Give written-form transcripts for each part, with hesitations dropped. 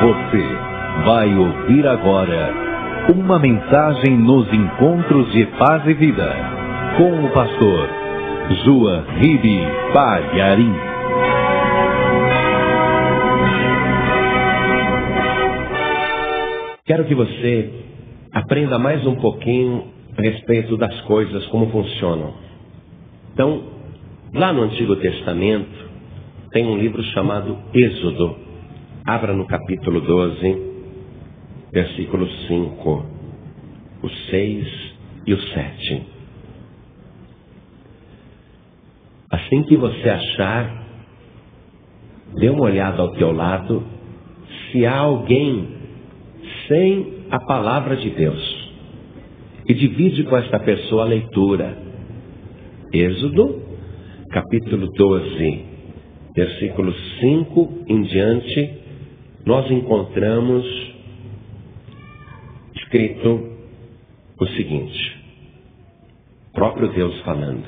Você vai ouvir agora uma mensagem nos encontros de paz e vida com o pastor João Ribe Palharim. Quero que você aprenda mais um pouquinho a respeito das coisas, como funcionam. Então, lá no Antigo Testamento, tem um livro chamado Êxodo. Abra no capítulo 12, versículo 5, o 6 e o 7. Assim que você achar, dê uma olhada ao teu lado, se há alguém sem a palavra de Deus, e divide com esta pessoa a leitura. Êxodo, capítulo 12, versículo 5 em diante, nós encontramos escrito o seguinte, próprio Deus falando: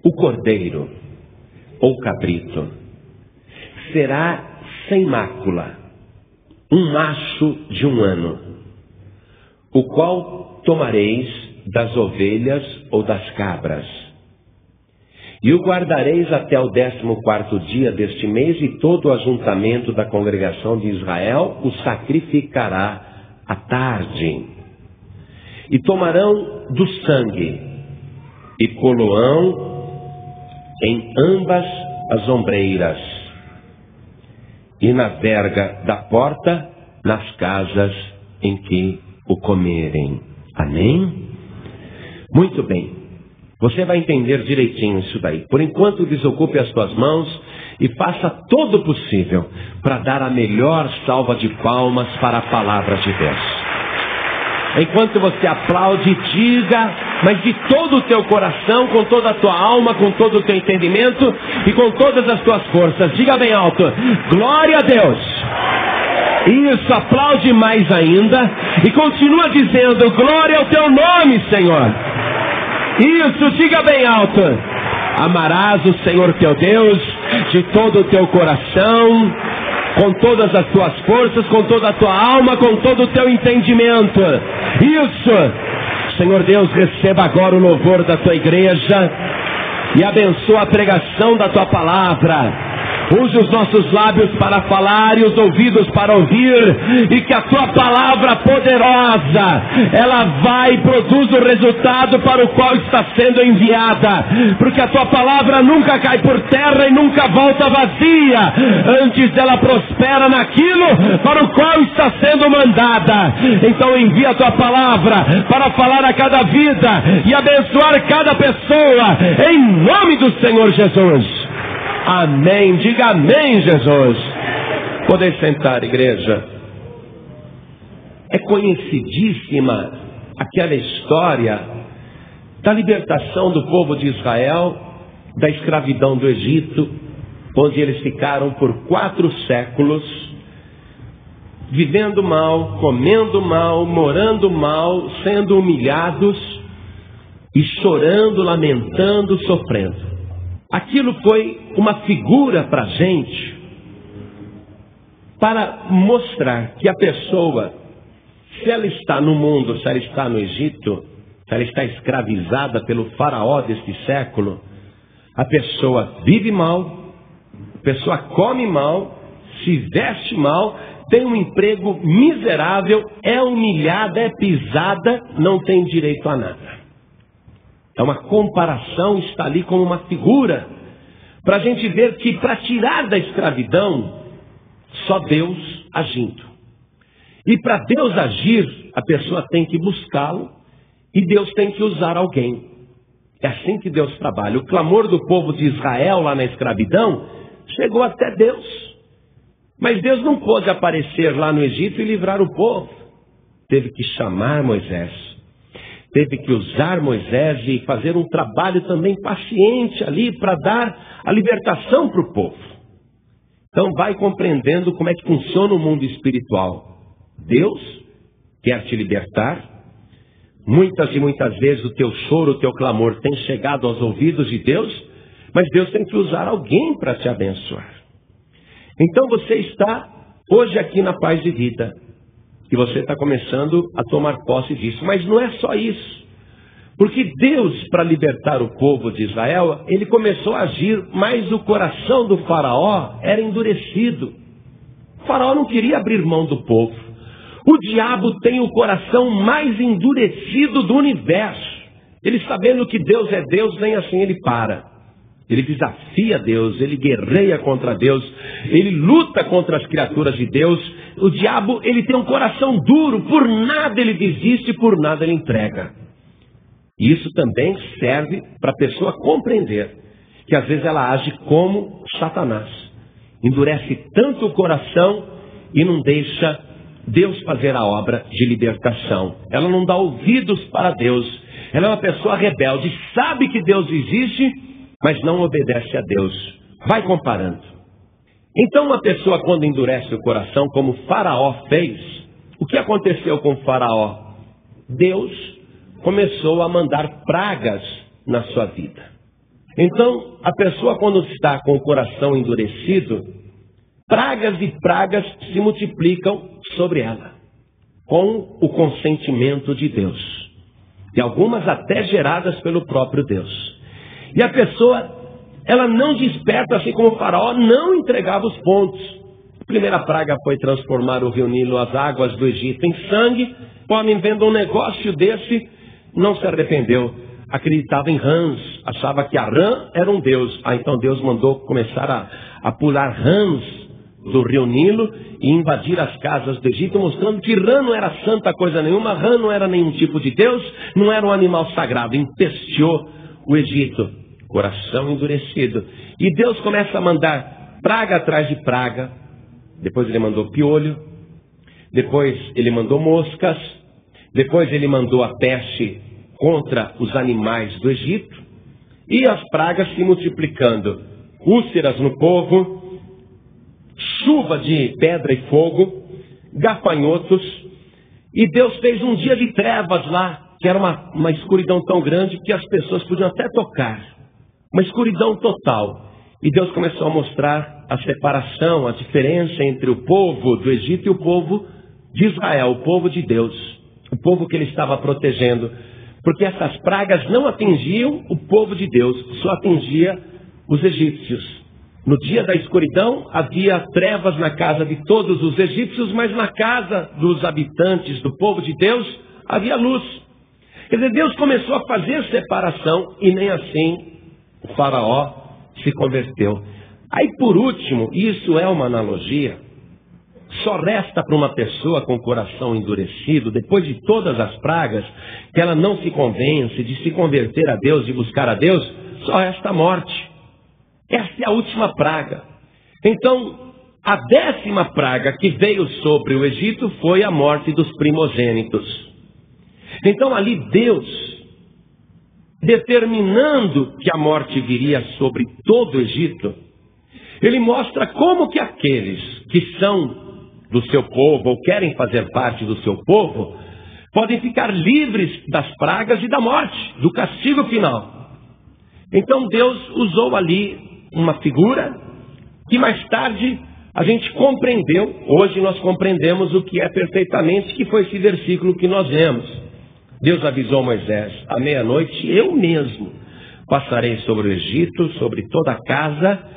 o cordeiro ou cabrito será sem mácula, um macho de 1 ano, o qual tomareis das ovelhas ou das cabras, e o guardareis até o 14º dia deste mês, e todo o ajuntamento da congregação de Israel o sacrificará à tarde. E tomarão do sangue, e poloão em ambas as ombreiras, e na verga da porta, nas casas em que o comerem. Amém? Muito bem. Você vai entender direitinho isso daí. Por enquanto, desocupe as suas mãos e faça todo o possível para dar a melhor salva de palmas para a palavra de Deus. Enquanto você aplaude, diga, mas de todo o teu coração, com toda a tua alma, com todo o teu entendimento e com todas as tuas forças. Diga bem alto: glória a Deus! Isso, aplaude mais ainda e continua dizendo: glória ao teu nome, Senhor. Isso, diga bem alto: amarás o Senhor teu Deus de todo o teu coração, com todas as tuas forças, com toda a tua alma, com todo o teu entendimento. Isso, Senhor Deus, receba agora o louvor da tua igreja e abençoa a pregação da tua palavra. Use os nossos lábios para falar e os ouvidos para ouvir, e que a tua palavra poderosa, ela vai e produz o resultado para o qual está sendo enviada, porque a tua palavra nunca cai por terra e nunca volta vazia, antes ela prospera naquilo para o qual está sendo mandada. Então envia a tua palavra para falar a cada vida e abençoar cada pessoa, em nome do Senhor Jesus. Amém. Diga amém, Jesus. Podem sentar, igreja. É conhecidíssima aquela história da libertação do povo de Israel da escravidão do Egito, onde eles ficaram por 4 séculos vivendo mal, comendo mal, morando mal, sendo humilhados e chorando, lamentando, sofrendo. Aquilo foi uma figura para a gente, para mostrar que a pessoa, se ela está no mundo, se ela está no Egito, se ela está escravizada pelo faraó deste século, a pessoa vive mal, a pessoa come mal, se veste mal, tem um emprego miserável, é humilhada, é pisada, não tem direito a nada. É uma comparação, está ali como uma figura, para a gente ver que para tirar da escravidão, só Deus agindo. E para Deus agir, a pessoa tem que buscá-lo, e Deus tem que usar alguém. É assim que Deus trabalha. O clamor do povo de Israel lá na escravidão, chegou até Deus. Mas Deus não pôde aparecer lá no Egito e livrar o povo. Teve que chamar Moisés. Teve que usar Moisés e fazer um trabalho também paciente ali para dar a libertação para o povo. Então vai compreendendo como é que funciona o mundo espiritual. Deus quer te libertar. Muitas e muitas vezes o teu choro, o teu clamor tem chegado aos ouvidos de Deus, mas Deus tem que usar alguém para te abençoar. Então você está Hoje aqui na Paz de Vida, que você está começando a tomar posse disso. Mas não é só isso. Porque Deus, para libertar o povo de Israel, ele começou a agir, mas o coração do faraó era endurecido. O faraó não queria abrir mão do povo. O diabo tem o coração mais endurecido do universo. Ele, sabendo que Deus é Deus, nem assim ele para. Ele desafia Deus, ele guerreia contra Deus, ele luta contra as criaturas de Deus. O diabo, ele tem um coração duro, por nada ele desiste, por nada ele entrega. E isso também serve para a pessoa compreender que às vezes ela age como Satanás. Endurece tanto o coração e não deixa Deus fazer a obra de libertação. Ela não dá ouvidos para Deus. Ela é uma pessoa rebelde, sabe que Deus existe, mas não obedece a Deus. Vai comparando. Então uma pessoa quando endurece o coração, como Faraó fez, o que aconteceu com Faraó? Deus começou a mandar pragas na sua vida. Então a pessoa quando está com o coração endurecido, pragas e pragas se multiplicam sobre ela, com o consentimento de Deus. E algumas até geradas pelo próprio Deus. E a pessoa, ela não desperta, assim como o Faraó, não entregava os pontos. A primeira praga foi transformar o rio Nilo, as águas do Egito, em sangue. O homem vendo um negócio desse, não se arrependeu. Acreditava em rãs, achava que a rã era um deus. Então Deus mandou começar a pular rãs do rio Nilo e invadir as casas do Egito, mostrando que rã não era santa coisa nenhuma, rã não era nenhum tipo de Deus, não era um animal sagrado, empesteou o Egito, coração endurecido. E Deus começa a mandar praga atrás de praga, depois ele mandou piolho, depois ele mandou moscas, depois ele mandou a peste contra os animais do Egito, e as pragas se multiplicando, úlceras no povo, chuva de pedra e fogo, gafanhotos, e Deus fez um dia de trevas lá, que era uma escuridão tão grande que as pessoas podiam até tocar, uma escuridão total. E Deus começou a mostrar a separação, a diferença entre o povo do Egito e o povo de Israel, o povo de Deus, o povo que ele estava protegendo, porque essas pragas não atingiam o povo de Deus, só atingia os egípcios. No dia da escuridão havia trevas na casa de todos os egípcios, mas na casa dos habitantes do povo de Deus havia luz. Quer dizer, Deus começou a fazer separação e nem assim o faraó se converteu. Aí por último, isso é uma analogia, só resta para uma pessoa com o coração endurecido, depois de todas as pragas, que ela não se convence de se converter a Deus, de buscar a Deus, só resta a morte. Essa é a última praga. Então, a 10ª praga que veio sobre o Egito foi a morte dos primogênitos. Então ali Deus, determinando que a morte viria sobre todo o Egito, ele mostra como que aqueles que são do seu povo ou querem fazer parte do seu povo, podem ficar livres das pragas e da morte, do castigo final. Então Deus usou ali uma figura que mais tarde a gente compreendeu, hoje nós compreendemos o que é perfeitamente, que foi esse versículo que nós lemos. Deus avisou Moisés, à meia-noite eu mesmo passarei sobre o Egito, sobre toda a casa,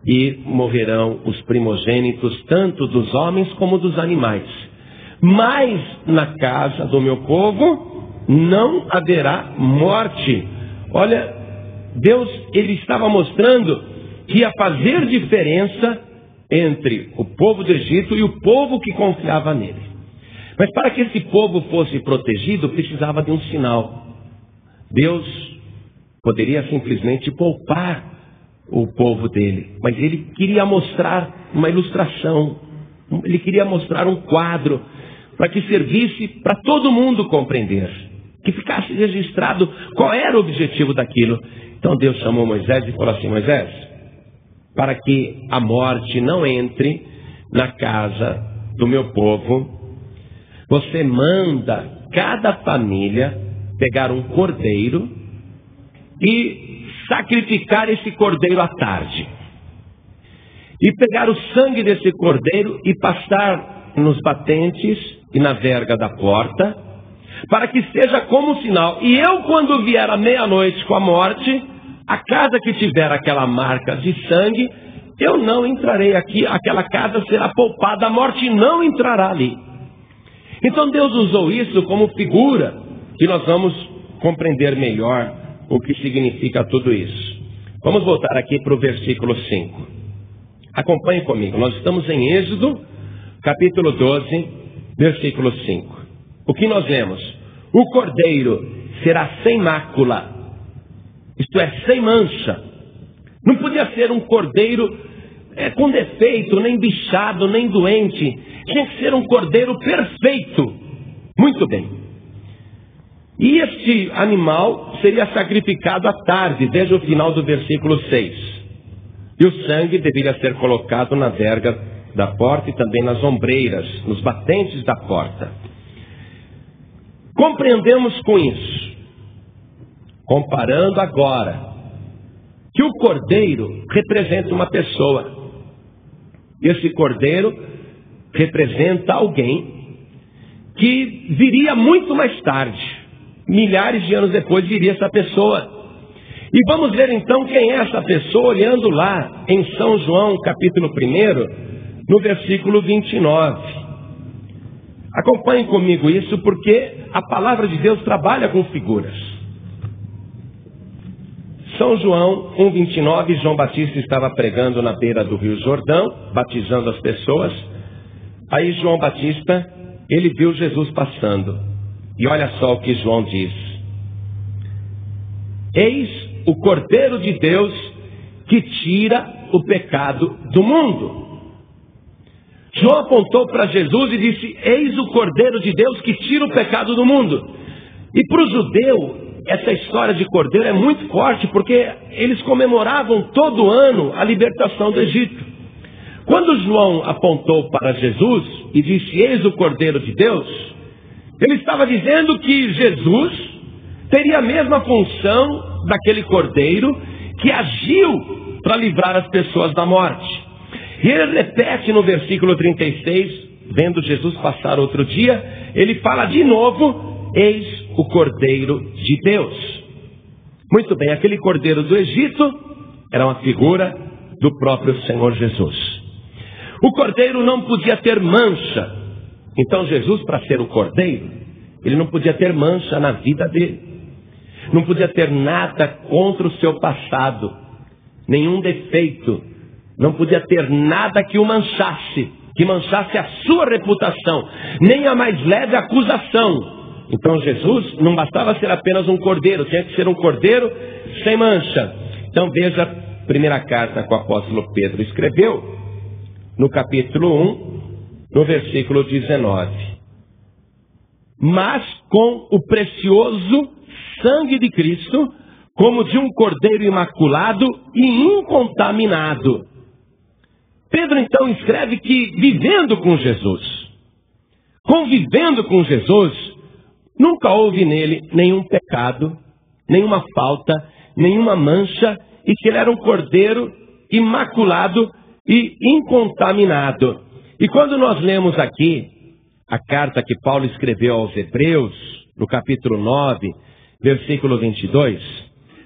e morrerão os primogênitos, tanto dos homens como dos animais. Mas na casa do meu povo não haverá morte. Olha, Deus, ele estava mostrando que ia fazer diferença entre o povo do Egito e o povo que confiava nele. Mas para que esse povo fosse protegido, precisava de um sinal. Deus poderia simplesmente poupar o povo dele, mas ele queria mostrar uma ilustração, ele queria mostrar um quadro, para que servisse para todo mundo compreender, que ficasse registrado qual era o objetivo daquilo. Então Deus chamou Moisés e falou assim: Moisés, para que a morte não entre na casa do meu povo, você manda cada família pegar um cordeiro e sacrificar esse cordeiro à tarde. e pegar o sangue desse cordeiro e passar nos batentes e na verga da porta, para que seja como sinal. E eu, quando vier à meia-noite com a morte, a casa que tiver aquela marca de sangue, eu não entrarei aqui, aquela casa será poupada, a morte não entrará ali. Então Deus usou isso como figura, que nós vamos compreender melhor o que significa tudo isso. Vamos voltar aqui para o versículo 5. Acompanhe comigo, nós estamos em Êxodo, capítulo 12, versículo 5. O que nós lemos? O cordeiro será sem mácula, isto é, sem mancha. Não podia ser um cordeiro com defeito, nem bichado, nem doente. Tinha que ser um cordeiro perfeito. Muito bem. E este animal seria sacrificado à tarde, desde o final do versículo 6. E o sangue deveria ser colocado na verga da porta e também nas ombreiras, nos batentes da porta. Compreendemos com isso, comparando agora, que o cordeiro representa uma pessoa. Esse cordeiro representa alguém que viria muito mais tarde. Milhares de anos depois viria essa pessoa. E vamos ver então quem é essa pessoa, olhando lá em São João, capítulo 1, no versículo 29. Acompanhem comigo isso, porque a palavra de Deus trabalha com figuras. São João 1,29, João Batista estava pregando na beira do Rio Jordão, batizando as pessoas. Aí João Batista, ele viu Jesus passando. E olha só o que João diz. Eis o Cordeiro de Deus que tira o pecado do mundo. João apontou para Jesus e disse, eis o Cordeiro de Deus que tira o pecado do mundo. E para o judeu, essa história de cordeiro é muito forte, porque eles comemoravam todo ano a libertação do Egito. Quando João apontou para Jesus e disse, eis o Cordeiro de Deus, ele estava dizendo que Jesus teria a mesma função daquele cordeiro que agiu para livrar as pessoas da morte. E ele repete no versículo 36, vendo Jesus passar outro dia, ele fala de novo, eis o Cordeiro de Deus. Muito bem, aquele cordeiro do Egito era uma figura do próprio Senhor Jesus. O cordeiro não podia ter mancha. Então Jesus, para ser o cordeiro, ele não podia ter mancha na vida dele. Não podia ter nada contra o seu passado, nenhum defeito. Não podia ter nada que o manchasse, que manchasse a sua reputação, nem a mais leve acusação. Então Jesus não bastava ser apenas um cordeiro, tinha que ser um cordeiro sem mancha. Então veja a primeira carta que o apóstolo Pedro escreveu, no capítulo 1, no versículo 19. Mas com o precioso sangue de Cristo, como de um cordeiro imaculado e incontaminado. Pedro então escreve que vivendo com Jesus, convivendo com Jesus, nunca houve nele nenhum pecado, nenhuma falta, nenhuma mancha, e que ele era um cordeiro imaculado e incontaminado. E quando nós lemos aqui a carta que Paulo escreveu aos Hebreus, no capítulo 9, versículo 22,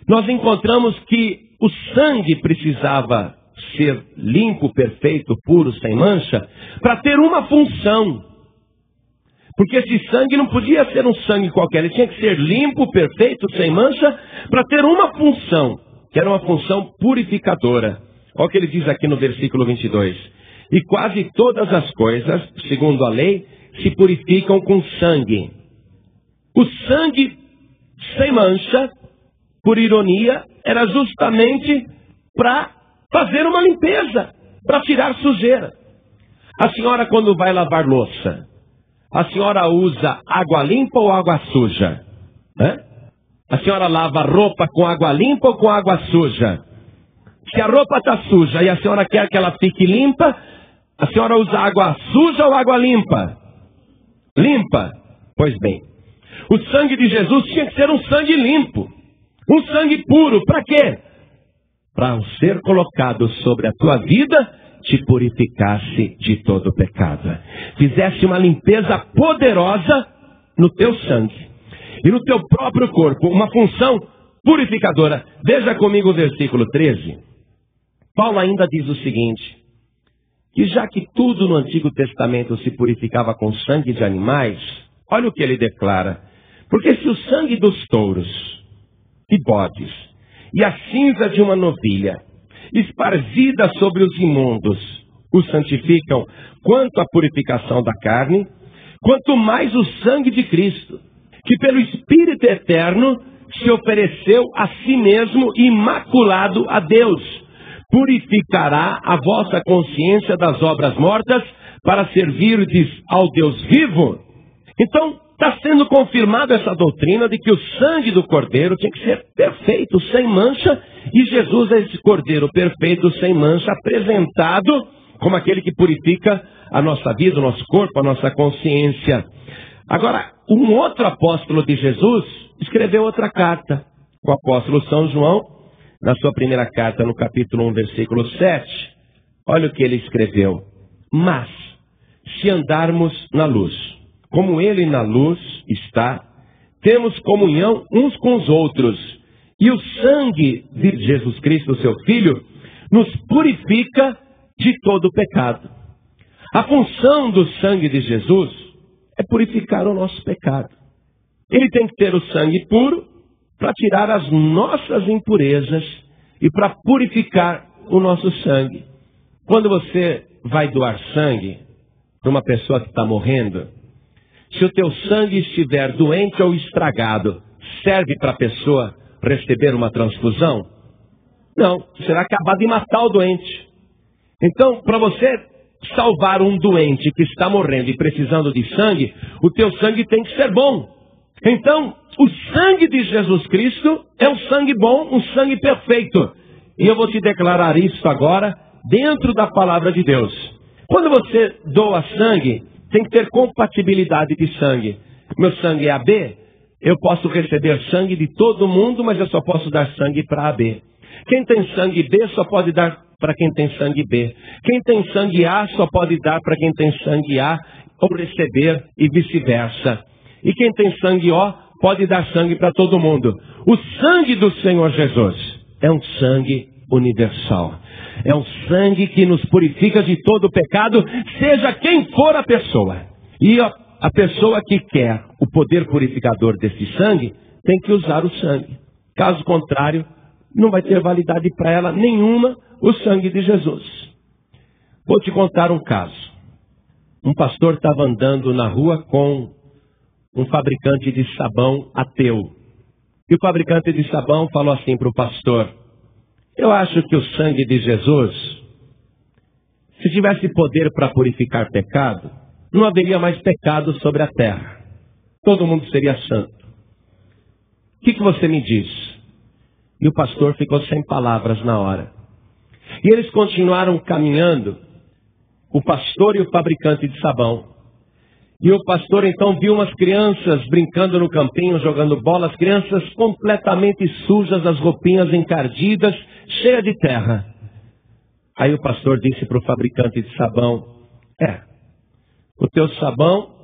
nós encontramos que o sangue precisava ser limpo, perfeito, puro, sem mancha, para ter uma função. Porque esse sangue não podia ser um sangue qualquer, ele tinha que ser limpo, perfeito, sem mancha, para ter uma função, que era uma função purificadora. Olha o que ele diz aqui no versículo 22. E quase todas as coisas, segundo a lei, se purificam com sangue. O sangue sem mancha, por ironia, era justamente para fazer uma limpeza, para tirar sujeira. A senhora, quando vai lavar louça, a senhora usa água limpa ou água suja? A senhora lava roupa com água limpa ou com água suja? Se a roupa está suja e a senhora quer que ela fique limpa, a senhora usa água suja ou água limpa? Limpa. Pois bem, o sangue de Jesus tinha que ser um sangue limpo, um sangue puro. Para quê? Para ser colocado sobre a tua vida te purificasse de todo pecado. Fizesse uma limpeza poderosa no teu sangue e no teu próprio corpo, uma função purificadora. Veja comigo o versículo 13. Paulo ainda diz o seguinte, que já que tudo no Antigo Testamento se purificava com sangue de animais, olha o que ele declara. Porque se o sangue dos touros e bodes e a cinza de uma novilha, esparzida sobre os imundos, os santificam quanto à purificação da carne, quanto mais o sangue de Cristo, que pelo Espírito Eterno se ofereceu a si mesmo imaculado a Deus, purificará a vossa consciência das obras mortas para servirdes ao Deus vivo. Então, está sendo confirmada essa doutrina de que o sangue do Cordeiro tinha que ser perfeito, sem mancha, e Jesus é esse Cordeiro perfeito, sem mancha, apresentado como aquele que purifica a nossa vida, o nosso corpo, a nossa consciência. Agora, um outro apóstolo de Jesus escreveu outra carta, o apóstolo São João, na sua primeira carta, no capítulo 1, versículo 7, olha o que ele escreveu. Mas, se andarmos na luz, como ele na luz está, temos comunhão uns com os outros, e o sangue de Jesus Cristo, seu Filho, nos purifica de todo o pecado. A função do sangue de Jesus é purificar o nosso pecado. Ele tem que ter o sangue puro para tirar as nossas impurezas e para purificar o nosso sangue. Quando você vai doar sangue para uma pessoa que está morrendo, se o teu sangue estiver doente ou estragado, serve para a pessoa receber uma transfusão? Não, será acabar de matar o doente. Então, para você salvar um doente que está morrendo e precisando de sangue, o teu sangue tem que ser bom. Então, o sangue de Jesus Cristo é um sangue bom, um sangue perfeito. E eu vou te declarar isso agora, dentro da palavra de Deus. Quando você doa sangue, tem que ter compatibilidade de sangue. Meu sangue é AB, eu posso receber sangue de todo mundo, mas eu só posso dar sangue para AB. Quem tem sangue B só pode dar para quem tem sangue B. Quem tem sangue A só pode dar para quem tem sangue A, ou receber e vice-versa. E quem tem sangue O pode dar sangue para todo mundo. O sangue do Senhor Jesus é um sangue universal. É um sangue que nos purifica de todo o pecado, seja quem for a pessoa. E a pessoa que quer o poder purificador desse sangue, tem que usar o sangue. Caso contrário, não vai ter validade para ela nenhuma o sangue de Jesus. Vou te contar um caso. Um pastor estava andando na rua com um fabricante de sabão ateu. E o fabricante de sabão falou assim para o pastor: eu acho que o sangue de Jesus, se tivesse poder para purificar pecado, não haveria mais pecado sobre a terra. Todo mundo seria santo. O que você me diz? E o pastor ficou sem palavras na hora. E eles continuaram caminhando, o pastor e o fabricante de sabão. E o pastor então viu umas crianças brincando no campinho, jogando bola, as crianças completamente sujas, as roupinhas encardidas, cheias de terra. Aí o pastor disse para o fabricante de sabão: o teu sabão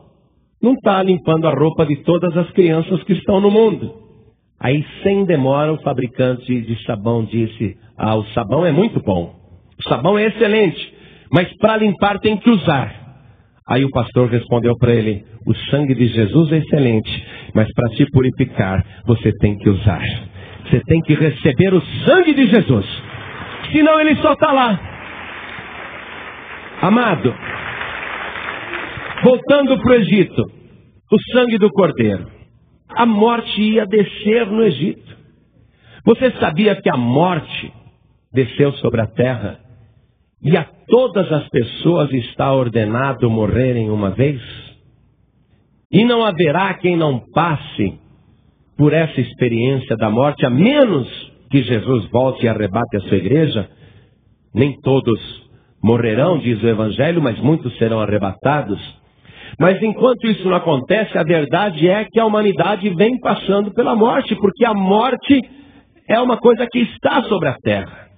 não está limpando a roupa de todas as crianças que estão no mundo. Aí, sem demora, o fabricante de sabão disse: o sabão é muito bom, o sabão é excelente, mas para limpar tem que usar. Aí o pastor respondeu para ele: o sangue de Jesus é excelente, mas para te purificar, você tem que usar. Você tem que receber o sangue de Jesus. Senão ele só está lá. Amado, voltando para o Egito, o sangue do Cordeiro. A morte ia descer no Egito. Você sabia que a morte desceu sobre a terra? E a todas as pessoas está ordenado morrerem uma vez? E não haverá quem não passe por essa experiência da morte, a menos que Jesus volte e arrebate a sua igreja. Nem todos morrerão, diz o Evangelho, mas muitos serão arrebatados. Mas enquanto isso não acontece, a verdade é que a humanidade vem passando pela morte, porque a morte é uma coisa que está sobre a terra.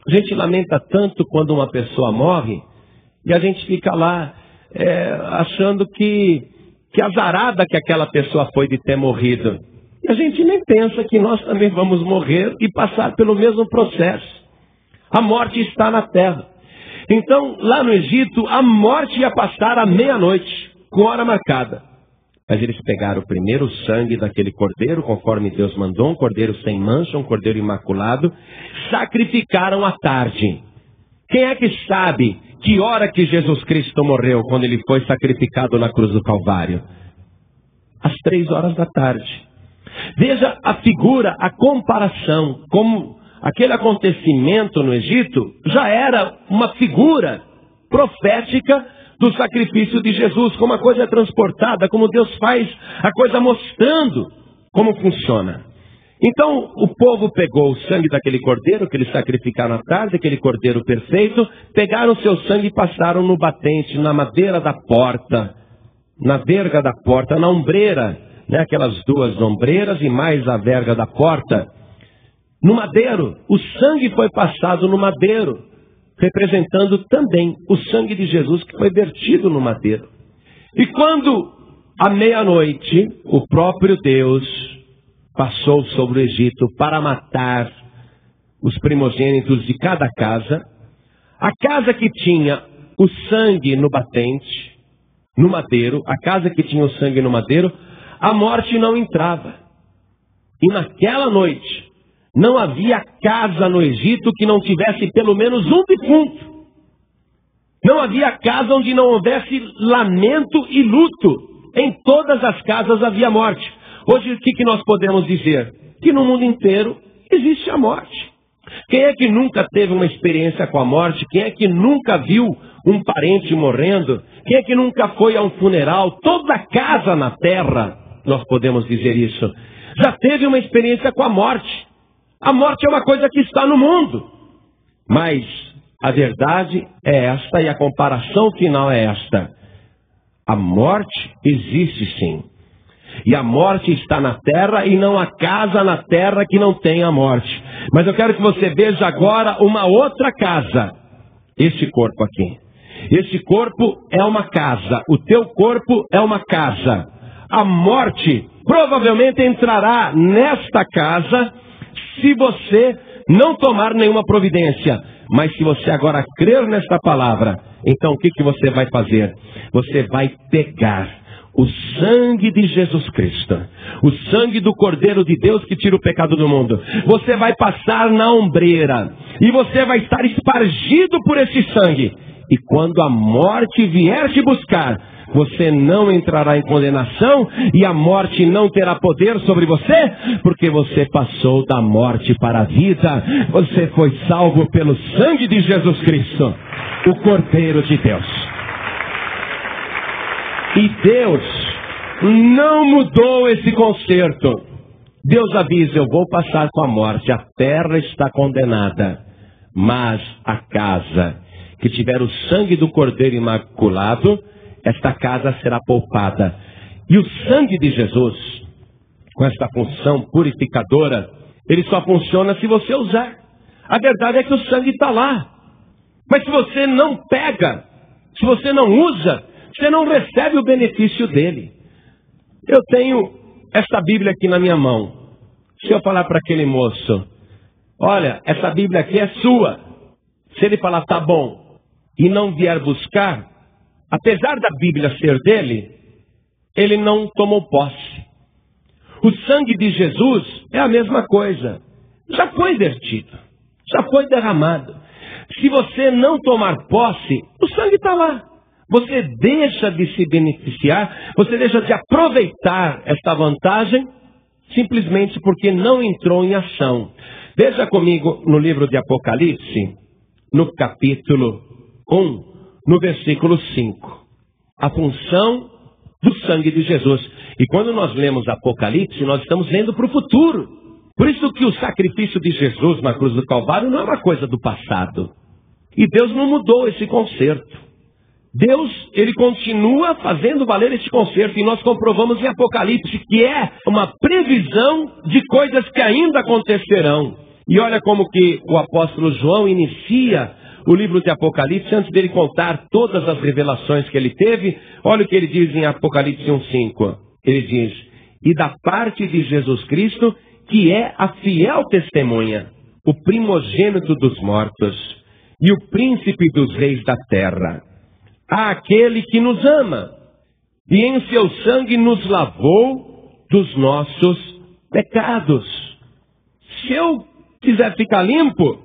A gente lamenta tanto quando uma pessoa morre e a gente fica lá achando que azarada que aquela pessoa foi de ter morrido. E a gente nem pensa que nós também vamos morrer e passar pelo mesmo processo. A morte está na terra. Então, lá no Egito, a morte ia passar à meia-noite, com hora marcada. Mas eles pegaram primeiro o sangue daquele cordeiro, conforme Deus mandou, um cordeiro sem mancha, um cordeiro imaculado, sacrificaram à tarde. Quem é que sabe que hora que Jesus Cristo morreu, quando ele foi sacrificado na cruz do Calvário? Às 3 horas da tarde. Veja a figura, a comparação, como aquele acontecimento no Egito já era uma figura profética do sacrifício de Jesus, como a coisa é transportada, como Deus faz a coisa mostrando como funciona. Então o povo pegou o sangue daquele cordeiro que eles sacrificaram à tarde, aquele cordeiro perfeito, pegaram o seu sangue e passaram no batente, na madeira da porta, na verga da porta, na ombreira, né? Aquelas 2 ombreiras e mais a verga da porta. No madeiro, o sangue foi passado no madeiro, representando também o sangue de Jesus que foi vertido no madeiro. E quando, à meia-noite, o próprio Deus passou sobre o Egito para matar os primogênitos de cada casa, a casa que tinha o sangue no batente, no madeiro, a casa que tinha o sangue no madeiro, a morte não entrava. E naquela noite, não havia casa no Egito que não tivesse pelo menos um defunto. Não havia casa onde não houvesse lamento e luto. Em todas as casas havia morte. Hoje o que nós podemos dizer? Que no mundo inteiro existe a morte. Quem é que nunca teve uma experiência com a morte? Quem é que nunca viu um parente morrendo? Quem é que nunca foi a um funeral? Toda casa na terra, nós podemos dizer isso, já teve uma experiência com a morte. A morte é uma coisa que está no mundo. Mas a verdade é esta e a comparação final é esta. A morte existe sim. E a morte está na terra e não há casa na terra que não tenha morte. Mas eu quero que você veja agora uma outra casa. Este corpo aqui. Este corpo é uma casa. O teu corpo é uma casa. A morte provavelmente entrará nesta casa se você não tomar nenhuma providência. Mas se você agora crer nesta palavra, então o que você vai fazer? Você vai pegar o sangue de Jesus Cristo, o sangue do Cordeiro de Deus que tira o pecado do mundo. Você vai passar na ombreira e você vai estar espargido por esse sangue. E quando a morte vier te buscar, você não entrará em condenação e a morte não terá poder sobre você, porque você passou da morte para a vida. Você foi salvo pelo sangue de Jesus Cristo, o Cordeiro de Deus. E Deus não mudou esse concerto. Deus avisa: eu vou passar com a morte, a terra está condenada, mas a casa que tiver o sangue do Cordeiro imaculado, esta casa será poupada. E o sangue de Jesus, com esta função purificadora, ele só funciona se você usar. A verdade é que o sangue está lá. Mas se você não pega, se você não usa, você não recebe o benefício dele. Eu tenho esta Bíblia aqui na minha mão. Se eu falar para aquele moço: olha, essa Bíblia aqui é sua. Se ele falar: tá bom, e não vier buscar, apesar da Bíblia ser dele, ele não tomou posse. O sangue de Jesus é a mesma coisa. Já foi vertido, já foi derramado. Se você não tomar posse, o sangue está lá. Você deixa de se beneficiar, você deixa de aproveitar esta vantagem, simplesmente porque não entrou em ação. Veja comigo no livro de Apocalipse, no capítulo 1, no versículo 5. A função do sangue de Jesus. E quando nós lemos Apocalipse, nós estamos lendo para o futuro. Por isso que o sacrifício de Jesus na cruz do Calvário não é uma coisa do passado. E Deus não mudou esse concerto. Deus, ele continua fazendo valer esse concerto. E nós comprovamos em Apocalipse que é uma previsão de coisas que ainda acontecerão. E olha como que o apóstolo João inicia o livro de Apocalipse, antes dele contar todas as revelações que ele teve. Olha o que ele diz em Apocalipse 1:5. Ele diz: e da parte de Jesus Cristo, que é a fiel testemunha, o primogênito dos mortos e o príncipe dos reis da terra, àquele que nos ama e em seu sangue nos lavou dos nossos pecados. Se eu quiser ficar limpo,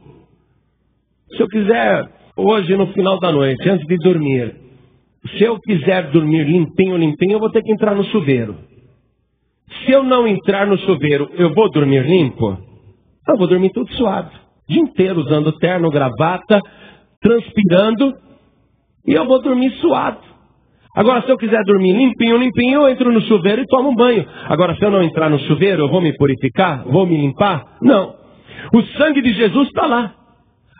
se eu quiser hoje no final da noite, antes de dormir, se eu quiser dormir limpinho, eu vou ter que entrar no chuveiro. Se eu não entrar no chuveiro, eu vou dormir limpo? Eu vou dormir tudo suado. O dia inteiro usando terno, gravata, transpirando, e eu vou dormir suado. Agora, se eu quiser dormir limpinho, eu entro no chuveiro e tomo um banho. Agora, se eu não entrar no chuveiro, eu vou me purificar? Vou me limpar? Não. O sangue de Jesus está lá.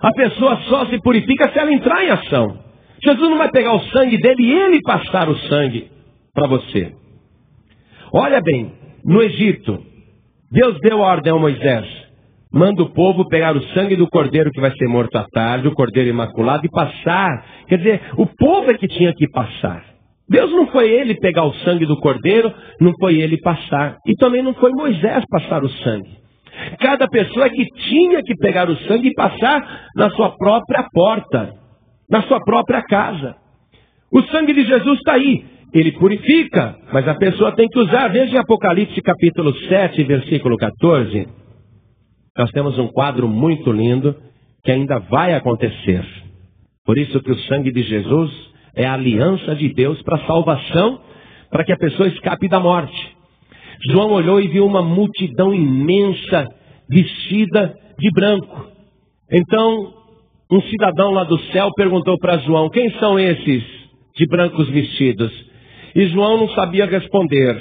A pessoa só se purifica se ela entrar em ação. Jesus não vai pegar o sangue dele e ele passar o sangue para você. Olha bem, no Egito, Deus deu a ordem a Moisés: manda o povo pegar o sangue do cordeiro que vai ser morto à tarde, o cordeiro imaculado, e passar. Quer dizer, o povo é que tinha que passar. Deus não foi ele pegar o sangue do cordeiro, não foi ele passar. E também não foi Moisés passar o sangue. Cada pessoa que tinha que pegar o sangue e passar na sua própria porta, na sua própria casa. O sangue de Jesus está aí. Ele purifica, mas a pessoa tem que usar. Veja em Apocalipse capítulo 7, versículo 14. Nós temos um quadro muito lindo que ainda vai acontecer. Por isso que o sangue de Jesus é a aliança de Deus para a salvação, para que a pessoa escape da morte. João olhou e viu uma multidão imensa vestida de branco. Então, um cidadão lá do céu perguntou para João: quem são esses de brancos vestidos? E João não sabia responder.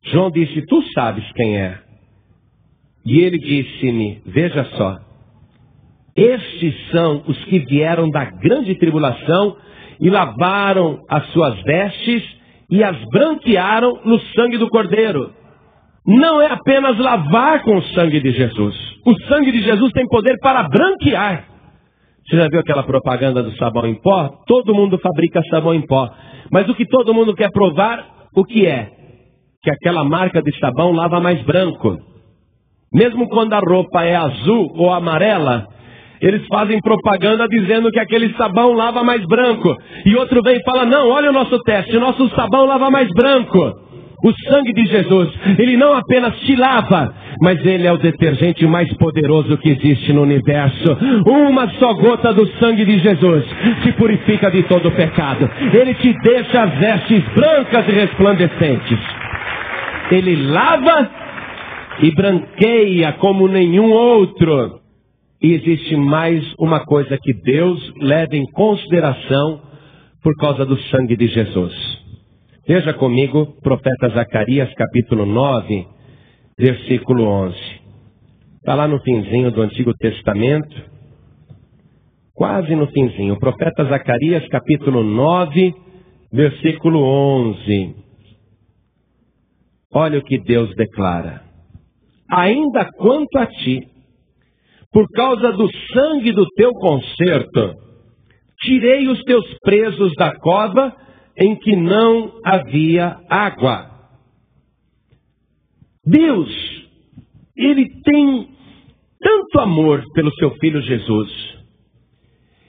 João disse: tu sabes quem é. E ele disse-me: veja só, estes são os que vieram da grande tribulação e lavaram as suas vestes e as branquearam no sangue do Cordeiro. Não é apenas lavar com o sangue de Jesus. O sangue de Jesus tem poder para branquear. Você já viu aquela propaganda do sabão em pó? Todo mundo fabrica sabão em pó. Mas o que todo mundo quer provar, o que é? Que aquela marca de sabão lava mais branco. Mesmo quando a roupa é azul ou amarela, eles fazem propaganda dizendo que aquele sabão lava mais branco. E outro vem e fala: não, olha o nosso teste, o nosso sabão lava mais branco. O sangue de Jesus, ele não apenas te lava, mas ele é o detergente mais poderoso que existe no universo. Uma só gota do sangue de Jesus te purifica de todo o pecado. Ele te deixa as vestes brancas e resplandecentes. Ele lava e branqueia como nenhum outro. E existe mais uma coisa que Deus leva em consideração por causa do sangue de Jesus. Veja comigo, profeta Zacarias, capítulo 9, versículo 11. Está lá no finzinho do Antigo Testamento, quase no finzinho. Profeta Zacarias, capítulo 9, versículo 11. Olha o que Deus declara: ainda quanto a ti, por causa do sangue do teu concerto, tirei os teus presos da cova em que não havia água. Deus, ele tem tanto amor pelo seu Filho Jesus,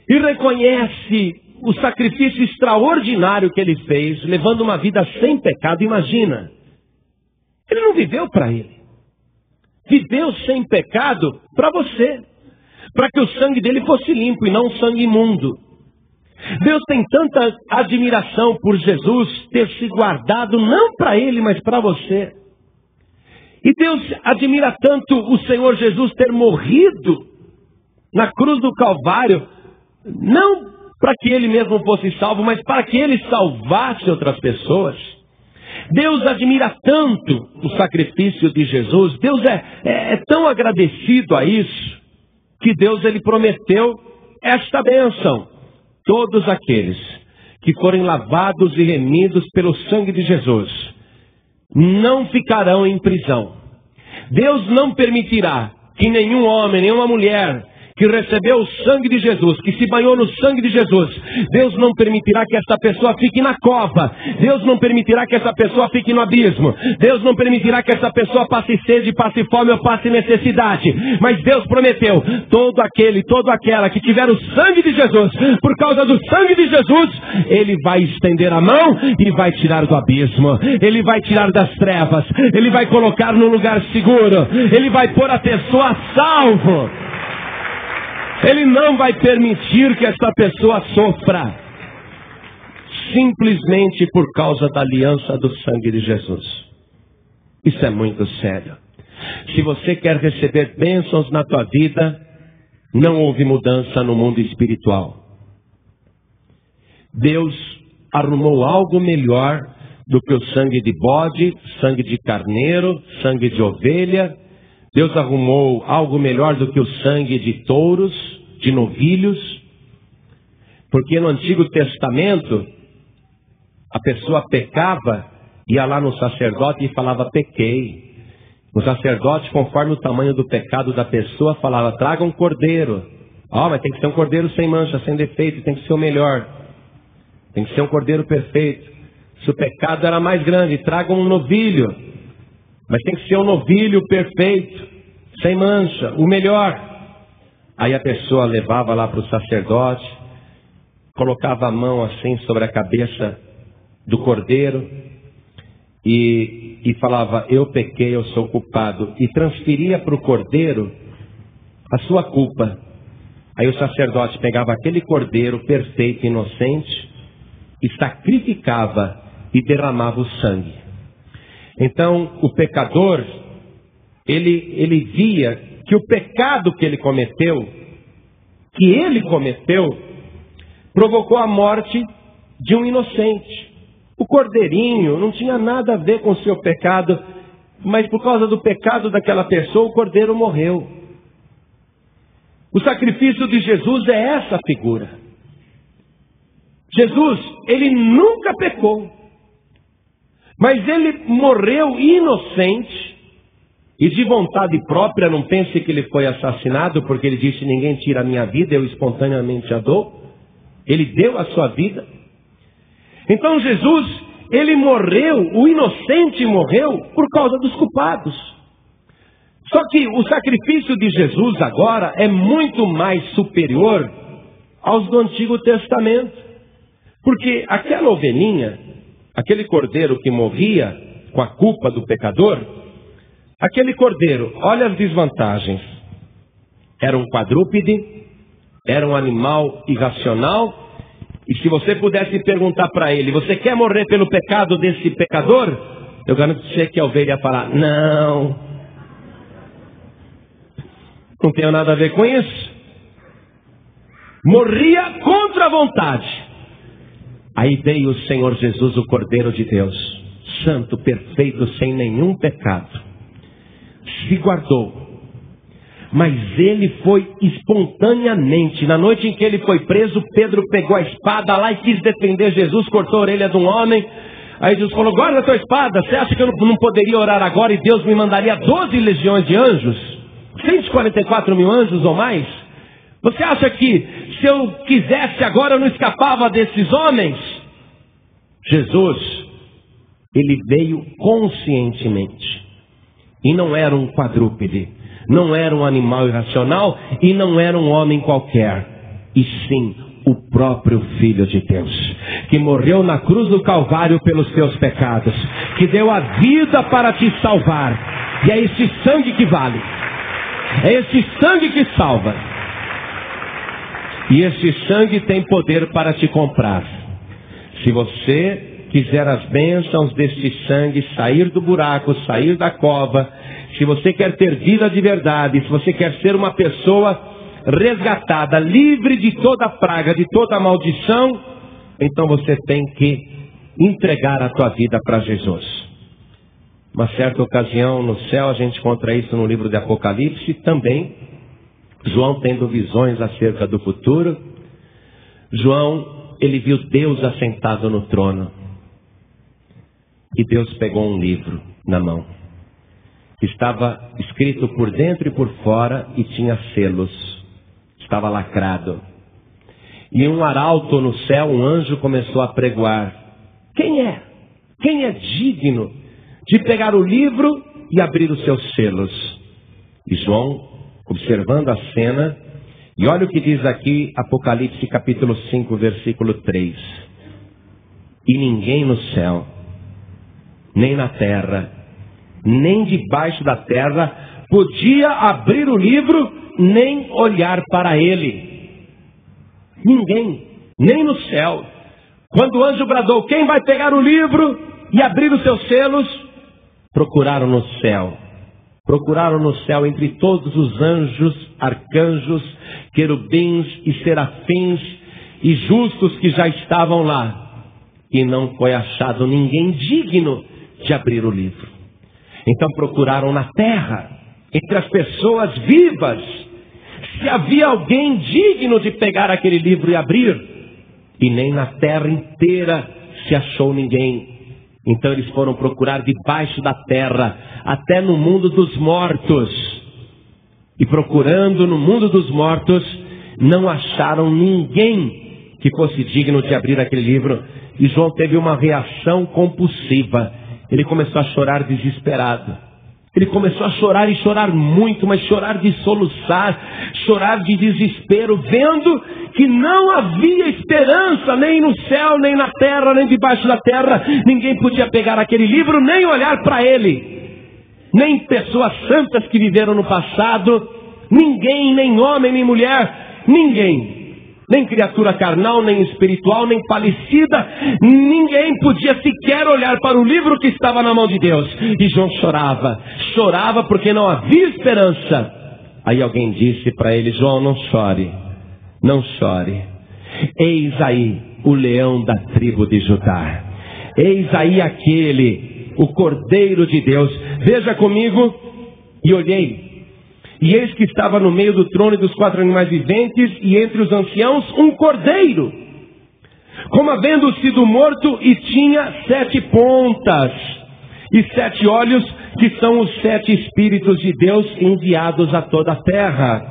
e reconhece o sacrifício extraordinário que ele fez, levando uma vida sem pecado. Imagina, ele não viveu para ele. Viveu sem pecado para você, para que o sangue dele fosse limpo e não sangue imundo. Deus tem tanta admiração por Jesus ter se guardado, não para ele, mas para você. E Deus admira tanto o Senhor Jesus ter morrido na cruz do Calvário, não para que ele mesmo fosse salvo, mas para que ele salvasse outras pessoas. Deus admira tanto o sacrifício de Jesus. Deus é tão agradecido a isso, que Deus ele prometeu esta bênção: todos aqueles que forem lavados e remidos pelo sangue de Jesus não ficarão em prisão. Deus não permitirá que nenhum homem, nenhuma mulher que recebeu o sangue de Jesus, que se banhou no sangue de Jesus, Deus não permitirá que essa pessoa fique na cova, Deus não permitirá que essa pessoa fique no abismo, Deus não permitirá que essa pessoa passe sede, passe fome ou passe necessidade, mas Deus prometeu, todo aquele, toda aquela que tiver o sangue de Jesus, por causa do sangue de Jesus, Ele vai estender a mão e vai tirar do abismo, Ele vai tirar das trevas, Ele vai colocar num lugar seguro, Ele vai pôr a pessoa a salvo. Ele não vai permitir que essa pessoa sofra, simplesmente por causa da aliança do sangue de Jesus. Isso é muito sério. Se você quer receber bênçãos na tua vida, não houve mudança no mundo espiritual. Deus arrumou algo melhor do que o sangue de bode, sangue de carneiro, sangue de ovelha. Deus arrumou algo melhor do que o sangue de touros, de novilhos, porque no Antigo Testamento, a pessoa pecava, ia lá no sacerdote e falava, pequei. O sacerdote, conforme o tamanho do pecado da pessoa, falava, traga um cordeiro. Mas tem que ser um cordeiro sem mancha, sem defeito, tem que ser o melhor. Tem que ser um cordeiro perfeito. Se o pecado era mais grande, traga um novilho. Mas tem que ser um novilho perfeito, sem mancha, o melhor. Aí a pessoa levava lá para o sacerdote, colocava a mão assim sobre a cabeça do cordeiro e falava, eu pequei, eu sou culpado. E transferia para o cordeiro a sua culpa. Aí o sacerdote pegava aquele cordeiro perfeito, inocente, e sacrificava e derramava o sangue. Então o pecador, ele via que o pecado que ele cometeu, provocou a morte de um inocente. O cordeirinho não tinha nada a ver com o seu pecado, mas por causa do pecado daquela pessoa, o cordeiro morreu. O sacrifício de Jesus é essa figura. Jesus, ele nunca pecou, mas ele morreu inocente, e de vontade própria. Não pense que ele foi assassinado, porque ele disse, ninguém tira a minha vida, eu espontaneamente a dou. Ele deu a sua vida. Então Jesus, ele morreu, o inocente morreu por causa dos culpados. Só que o sacrifício de Jesus agora é muito mais superior aos do Antigo Testamento. Porque aquela ovelhinha, aquele cordeiro que morria com a culpa do pecador, aquele cordeiro, olha as desvantagens. Era um quadrúpede, era um animal irracional. E se você pudesse perguntar para ele, você quer morrer pelo pecado desse pecador? Eu garanto que você que a ovelha ia falar, não tenho nada a ver com isso. Morria contra a vontade. Aí veio o Senhor Jesus, o Cordeiro de Deus, santo, perfeito, sem nenhum pecado. Se guardou. Mas ele foi espontaneamente. Na noite em que ele foi preso, Pedro pegou a espada lá e quis defender Jesus, cortou a orelha de um homem. Aí Jesus falou, guarda a tua espada. Você acha que eu não poderia orar agora e Deus me mandaria 12 legiões de anjos? 144 mil anjos ou mais? Você acha que se eu quisesse agora eu não escapava desses homens? Jesus, ele veio conscientemente. E não era um quadrúpede, não era um animal irracional e não era um homem qualquer. E sim, o próprio Filho de Deus, que morreu na cruz do Calvário pelos teus pecados, que deu a vida para te salvar. E é esse sangue que vale, é esse sangue que salva. E esse sangue tem poder para te comprar. Se você quiser as bênçãos deste sangue, sair do buraco, sair da cova, se você quer ter vida de verdade, se você quer ser uma pessoa resgatada, livre de toda praga, de toda maldição, então você tem que entregar a tua vida para Jesus. Uma certa ocasião no céu, a gente encontra isso no livro de Apocalipse também, João tendo visões acerca do futuro. João, ele viu Deus assentado no trono. E Deus pegou um livro na mão. Estava escrito por dentro e por fora e tinha selos. Estava lacrado. E um arauto no céu, um anjo, começou a pregoar: Quem é digno de pegar o livro e abrir os seus selos? E João, observando a cena, e olha o que diz aqui, Apocalipse capítulo 5, versículo 3. E ninguém no céu, nem na terra, nem debaixo da terra, podia abrir o livro, nem olhar para ele. Ninguém, nem no céu. Quando o anjo bradou: Quem vai pegar o livro e abrir os seus selos? Procuraram no céu. Procuraram no céu entre todos os anjos, arcanjos, querubins e serafins e justos que já estavam lá. E não foi achado ninguém digno de abrir o livro. Então procuraram na terra, entre as pessoas vivas, se havia alguém digno de pegar aquele livro e abrir. E nem na terra inteira se achou ninguém. Então eles foram procurar debaixo da terra, até no mundo dos mortos. E procurando no mundo dos mortos, não acharam ninguém que fosse digno de abrir aquele livro. E João teve uma reação compulsiva. Ele começou a chorar desesperado. Ele começou a chorar e chorar muito, mas chorar de soluçar, chorar de desespero, vendo que não havia esperança, nem no céu, nem na terra, nem debaixo da terra. Ninguém podia pegar aquele livro, nem olhar para ele. Nem pessoas santas que viveram no passado, ninguém, nem homem, nem mulher, ninguém. Nem criatura carnal, nem espiritual, nem falecida. Ninguém podia sequer olhar para o livro que estava na mão de Deus. E João chorava. Chorava porque não havia esperança. Aí alguém disse para ele: João, não chore. Não chore. Eis aí o leão da tribo de Judá. Eis aí aquele, o Cordeiro de Deus. Veja comigo. E olhei. E eis que estava no meio do trono e dos 4 animais viventes, e entre os anciãos um cordeiro, como havendo sido morto, e tinha 7 pontas, e 7 olhos, que são os 7 Espíritos de Deus enviados a toda a terra.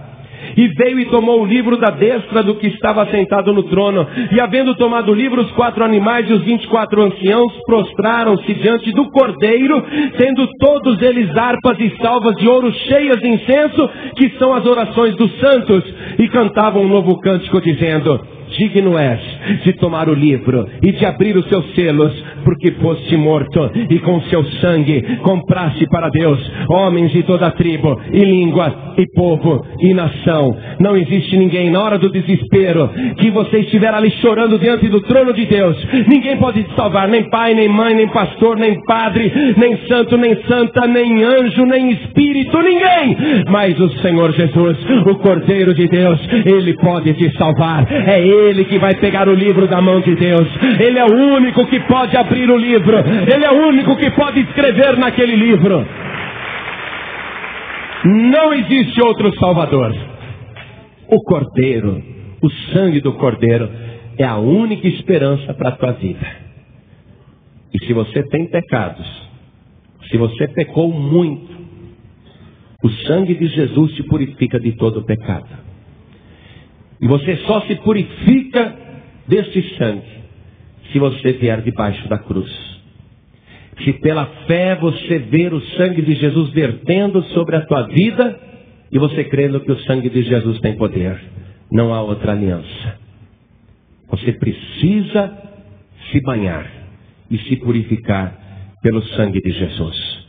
E veio e tomou o livro da destra do que estava sentado no trono. E havendo tomado o livro, os 4 animais e os 24 anciãos prostraram-se diante do Cordeiro, tendo todos eles harpas e salvas de ouro cheias de incenso, que são as orações dos santos. E cantavam um novo cântico, dizendo: Digno és de tomar o livro e de abrir os seus selos, porque foste morto e com seu sangue compraste para Deus homens de toda tribo e língua e povo e nação. Não existe ninguém na hora do desespero que você estiver ali chorando diante do trono de Deus. Ninguém pode te salvar, nem pai, nem mãe, nem pastor, nem padre, nem santo, nem santa, nem anjo, nem espírito, ninguém. Mas o Senhor Jesus, o Cordeiro de Deus, Ele pode te salvar. É Ele que vai pegar o livro da mão de Deus. Ele é o único que pode abrir o livro. Ele é o único que pode escrever naquele livro. Não existe outro Salvador. O Cordeiro, o sangue do Cordeiro, é a única esperança para a tua vida. E se você tem pecados, se você pecou muito, o sangue de Jesus te purifica de todo o pecado. E você só se purifica deste sangue se você vier debaixo da cruz. Se pela fé você ver o sangue de Jesus vertendo sobre a tua vida e você crendo que o sangue de Jesus tem poder, não há outra aliança. Você precisa se banhar e se purificar pelo sangue de Jesus.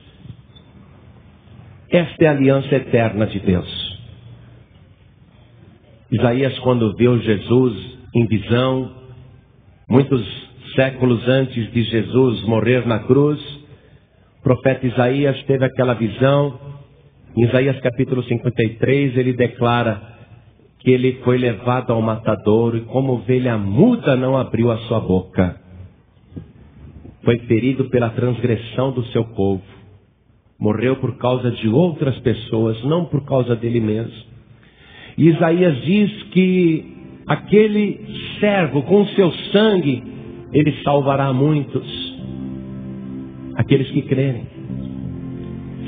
Esta é a aliança eterna de Deus. Isaías, quando viu Jesus em visão, muitos séculos antes de Jesus morrer na cruz, o profeta Isaías teve aquela visão. Em Isaías capítulo 53, ele declara que ele foi levado ao matadouro e como ovelha muda não abriu a sua boca. Foi ferido pela transgressão do seu povo. Morreu por causa de outras pessoas, não por causa dele mesmo. E Isaías diz que aquele servo, com seu sangue, ele salvará muitos. Aqueles que crerem.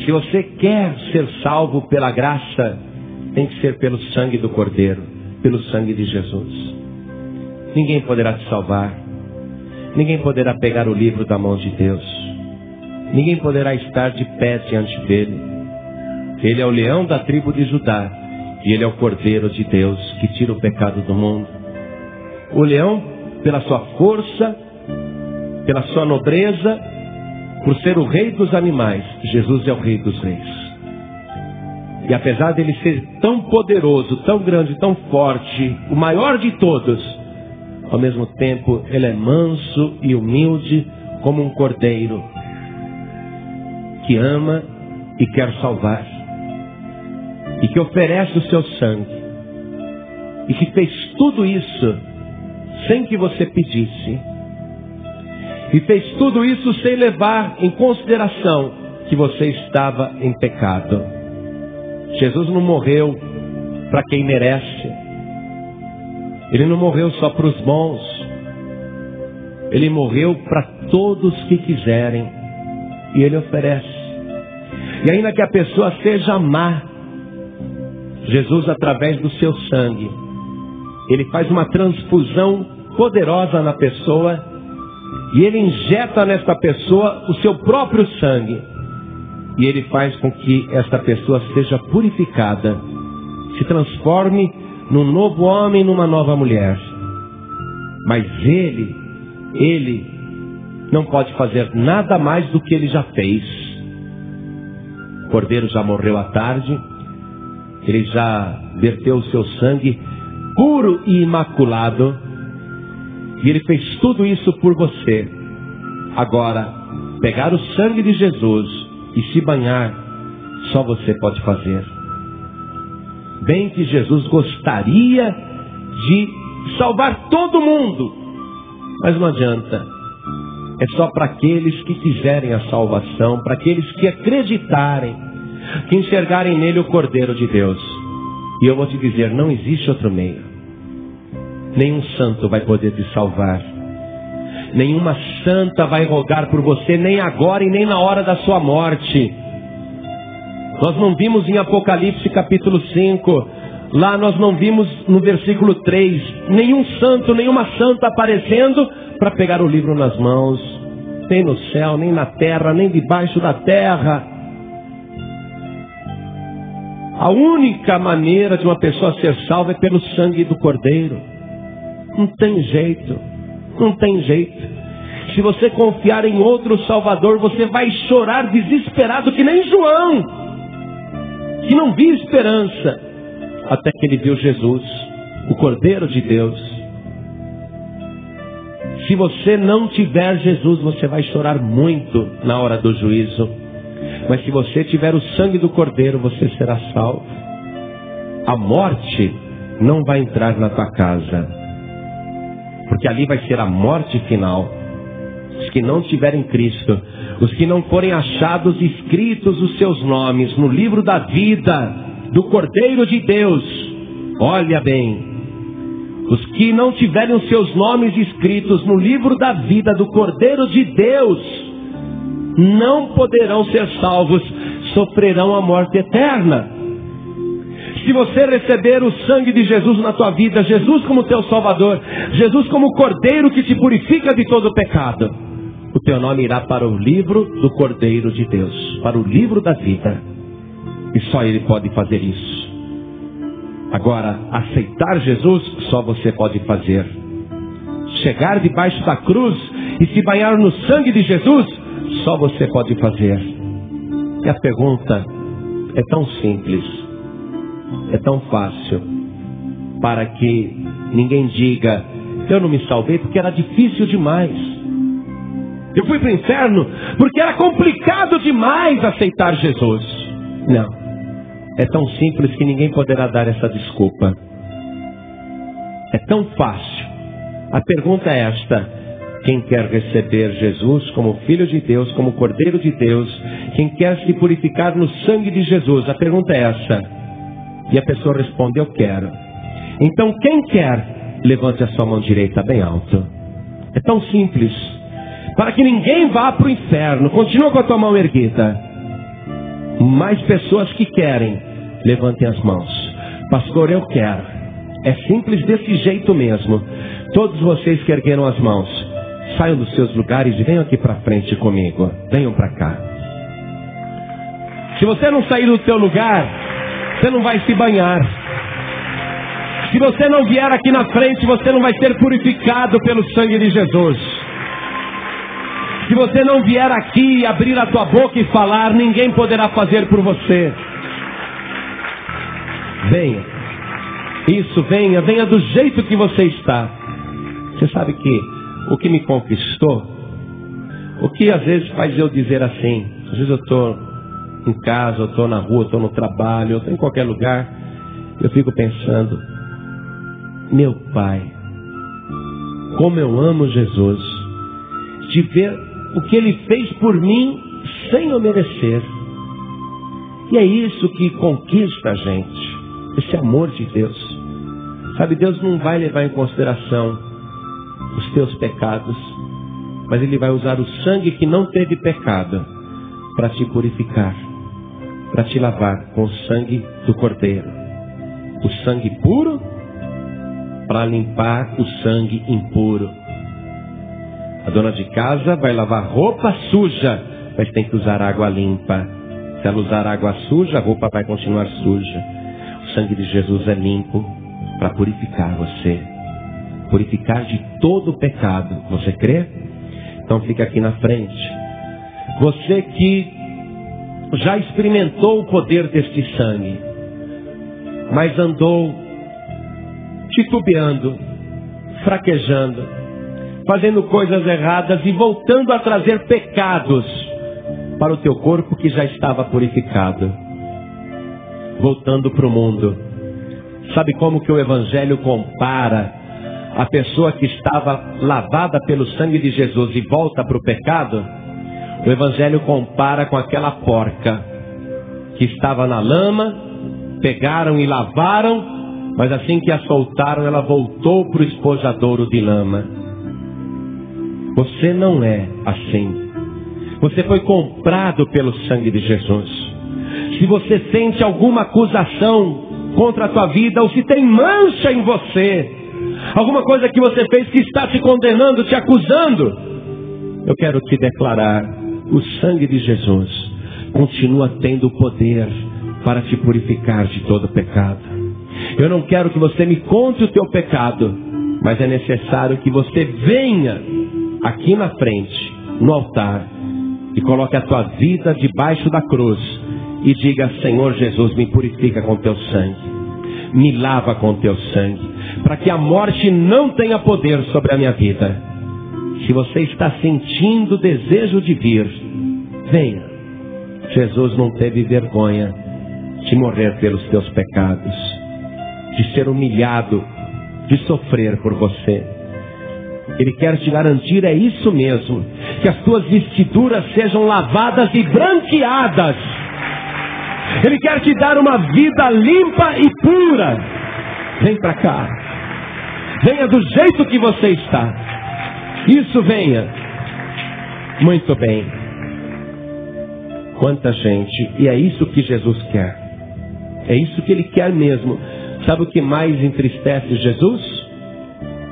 Se você quer ser salvo pela graça, tem que ser pelo sangue do Cordeiro, pelo sangue de Jesus. Ninguém poderá te salvar. Ninguém poderá pegar o livro da mão de Deus. Ninguém poderá estar de pé diante dele. Ele é o leão da tribo de Judá. E ele é o Cordeiro de Deus que tira o pecado do mundo. O leão, pela sua força, pela sua nobreza, por ser o rei dos animais, Jesus é o rei dos reis. E apesar dele ser tão poderoso, tão grande, tão forte, o maior de todos, ao mesmo tempo ele é manso e humilde como um cordeiro que ama e quer salvar, e que oferece o seu sangue, e que fez tudo isso sem que você pedisse, e fez tudo isso sem levar em consideração que você estava em pecado. Jesus não morreu para quem merece. Ele não morreu só para os bons. Ele morreu para todos que quiserem. E ele oferece. E ainda que a pessoa seja má, Jesus, através do seu sangue, ele faz uma transfusão poderosa na pessoa, e ele injeta nesta pessoa o seu próprio sangue, e ele faz com que esta pessoa seja purificada, se transforme num novo homem, numa nova mulher. Mas ele não pode fazer nada mais do que ele já fez. O Cordeiro já morreu à tarde, ele já verteu o seu sangue puro e imaculado, e ele fez tudo isso por você. Agora, pegar o sangue de Jesus e se banhar, só você pode fazer. Bem que Jesus gostaria de salvar todo mundo, mas não adianta. É só para aqueles que quiserem a salvação, para aqueles que acreditarem, que enxergarem nele o Cordeiro de Deus. E eu vou te dizer, não existe outro meio. Nenhum santo vai poder te salvar. Nenhuma santa vai rogar por você, nem agora e nem na hora da sua morte. Nós não vimos em Apocalipse capítulo 5, lá nós não vimos no versículo 3, nenhum santo, nenhuma santa aparecendo para pegar o livro nas mãos, nem no céu, nem na terra, nem debaixo da terra. A única maneira de uma pessoa ser salva é pelo sangue do Cordeiro. Não tem jeito, não tem jeito. Se você confiar em outro Salvador, você vai chorar desesperado que nem João, que não via esperança, até que ele viu Jesus, o Cordeiro de Deus. Se você não tiver Jesus, você vai chorar muito na hora do juízo. Mas se você tiver o sangue do Cordeiro, você será salvo. A morte não vai entrar na tua casa, porque ali vai ser a morte final. Os que não tiverem Cristo, os que não forem achados escritos os seus nomes no livro da vida do Cordeiro de Deus, olha bem, os que não tiverem os seus nomes escritos no livro da vida do Cordeiro de Deus, não poderão ser salvos, sofrerão a morte eterna. Se você receber o sangue de Jesus na tua vida, Jesus como teu Salvador, Jesus como Cordeiro que te purifica de todo o pecado, o teu nome irá para o livro do Cordeiro de Deus, para o livro da vida. E só Ele pode fazer isso. Agora, aceitar Jesus, só você pode fazer. Chegar debaixo da cruz e se banhar no sangue de Jesus, só você pode fazer. E a pergunta é tão simples, é tão fácil, para que ninguém diga, eu não me salvei porque era difícil demais. Eu fui para o inferno porque era complicado demais aceitar Jesus. Não, é tão simples que ninguém poderá dar essa desculpa. É tão fácil. A pergunta é esta: quem quer receber Jesus como Filho de Deus, como Cordeiro de Deus, quem quer se purificar no sangue de Jesus? A pergunta é essa. E a pessoa responde, eu quero. Então quem quer, levante a sua mão direita bem alto. É tão simples. Para que ninguém vá para o inferno, continua com a tua mão erguida. Mais pessoas que querem, levantem as mãos. Pastor, eu quero. É simples desse jeito mesmo. Todos vocês que ergueram as mãos, saiam dos seus lugares e venham aqui para frente comigo. Venham para cá. Se você não sair do teu lugar, você não vai se banhar. Se você não vier aqui na frente, você não vai ser purificado pelo sangue de Jesus. Se você não vier aqui e abrir a tua boca e falar, ninguém poderá fazer por você. Venha. Isso, venha do jeito que você está. Você sabe que o que me conquistou, o que às vezes faz eu dizer assim, às vezes eu estou em casa, eu estou na rua, eu estou no trabalho, eu estou em qualquer lugar, eu fico pensando, meu Pai, como eu amo Jesus, de ver o que Ele fez por mim sem eu merecer. E é isso que conquista a gente, esse amor de Deus. Sabe, Deus não vai levar em consideração os teus pecados, mas Ele vai usar o sangue que não teve pecado para te purificar, para te lavar com o sangue do Cordeiro. O sangue puro para limpar o sangue impuro. A dona de casa vai lavar roupa suja, mas tem que usar água limpa. Se ela usar água suja, a roupa vai continuar suja. O sangue de Jesus é limpo para purificar você. Purificar de todo o pecado. Você crê? Então fica aqui na frente. Você que já experimentou o poder deste sangue, mas andou titubeando, fraquejando, fazendo coisas erradas e voltando a trazer pecados para o teu corpo que já estava purificado. Voltando para o mundo. Sabe como que o Evangelho compara a pessoa que estava lavada pelo sangue de Jesus e volta para o pecado? O Evangelho compara com aquela porca que estava na lama, pegaram e lavaram, mas assim que a soltaram, ela voltou para o espojadouro de lama. Você não é assim. Você foi comprado pelo sangue de Jesus. Se você sente alguma acusação contra a tua vida, ou se tem mancha em você, alguma coisa que você fez que está te condenando, te acusando, eu quero te declarar, o sangue de Jesus continua tendo o poder para te purificar de todo pecado. Eu não quero que você me conte o teu pecado, mas é necessário que você venha aqui na frente, no altar, e coloque a tua vida debaixo da cruz e diga, Senhor Jesus, me purifica com teu sangue, me lava com teu sangue, para que a morte não tenha poder sobre a minha vida. Se você está sentindo desejo de vir, venha. Jesus não teve vergonha de morrer pelos teus pecados, de ser humilhado, de sofrer por você. Ele quer te garantir, é isso mesmo, que as tuas vestiduras sejam lavadas e branqueadas. Ele quer te dar uma vida limpa e pura. Vem para cá. Venha do jeito que você está. Isso, venha. Muito bem. Quanta gente. E é isso que Jesus quer. É isso que Ele quer mesmo. Sabe o que mais entristece Jesus?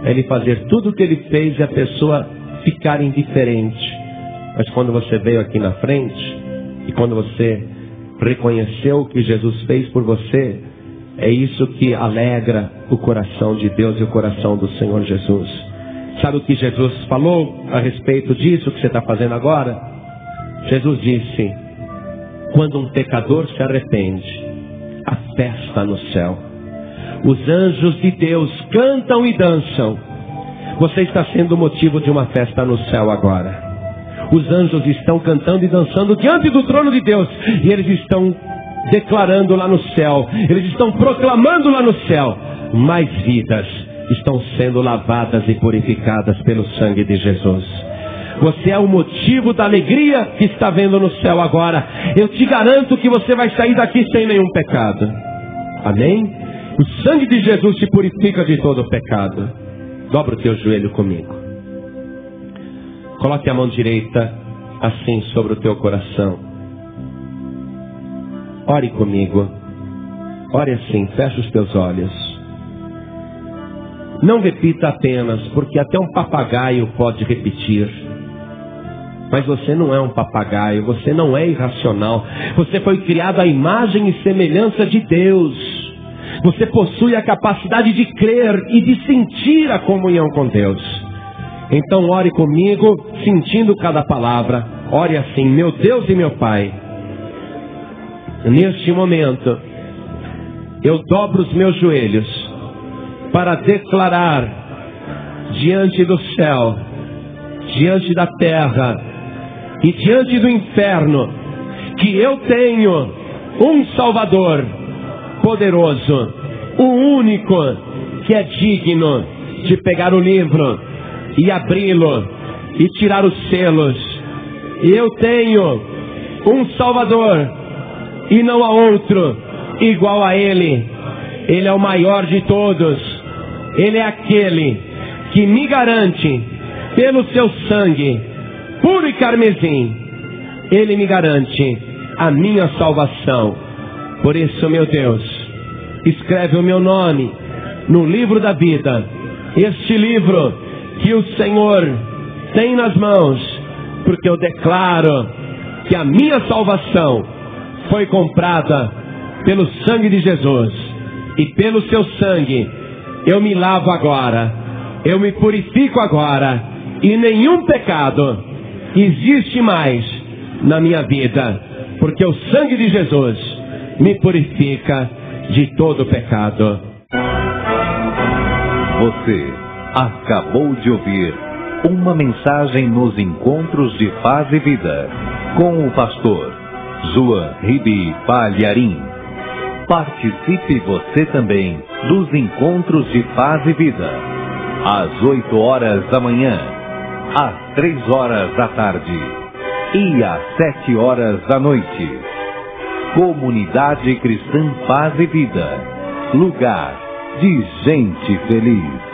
É Ele fazer tudo o que Ele fez e a pessoa ficar indiferente. Mas quando você veio aqui na frente, e quando você reconheceu o que Jesus fez por você, é isso que alegra o coração de Deus e o coração do Senhor Jesus. Sabe o que Jesus falou a respeito disso que você está fazendo agora? Jesus disse, quando um pecador se arrepende, há festa no céu. Os anjos de Deus cantam e dançam. Você está sendo motivo de uma festa no céu agora. Os anjos estão cantando e dançando diante do trono de Deus. E eles estão declarando lá no céu. Eles estão proclamando lá no céu. Mais vidas estão sendo lavadas e purificadas pelo sangue de Jesus. Você é o motivo da alegria que está vendo no céu agora. Eu te garanto que você vai sair daqui sem nenhum pecado. Amém? O sangue de Jesus te purifica de todo o pecado. Dobra o teu joelho comigo. Coloque a mão direita assim sobre o teu coração. Ore comigo. Ore assim, fecha os teus olhos. Não repita apenas, porque até um papagaio pode repetir. Mas você não é um papagaio, você não é irracional. Você foi criado à imagem e semelhança de Deus. Você possui a capacidade de crer e de sentir a comunhão com Deus. Então ore comigo, sentindo cada palavra. Ore assim: meu Deus e meu Pai, neste momento, eu dobro os meus joelhos para declarar diante do céu, diante da terra e diante do inferno, que eu tenho um Salvador poderoso, o único que é digno de pegar o livro e abri-lo e tirar os selos. Eu tenho um Salvador e não há outro igual a Ele. Ele é o maior de todos. Ele é aquele que me garante, pelo seu sangue puro e carmesim, Ele me garante a minha salvação. Por isso, meu Deus, escreve o meu nome no livro da vida, este livro que o Senhor tem nas mãos, porque eu declaro que a minha salvação foi comprada pelo sangue de Jesus, e pelo seu sangue eu me lavo agora, eu me purifico agora, e nenhum pecado existe mais na minha vida, porque o sangue de Jesus me purifica de todo pecado. Você acabou de ouvir uma mensagem nos Encontros de Paz e Vida, com o pastor João Ribe Palharim. Participe você também dos Encontros de Paz e Vida, às 8 horas da manhã, às 3 horas da tarde e às 7 horas da noite. Comunidade Cristã Paz e Vida, lugar de gente feliz.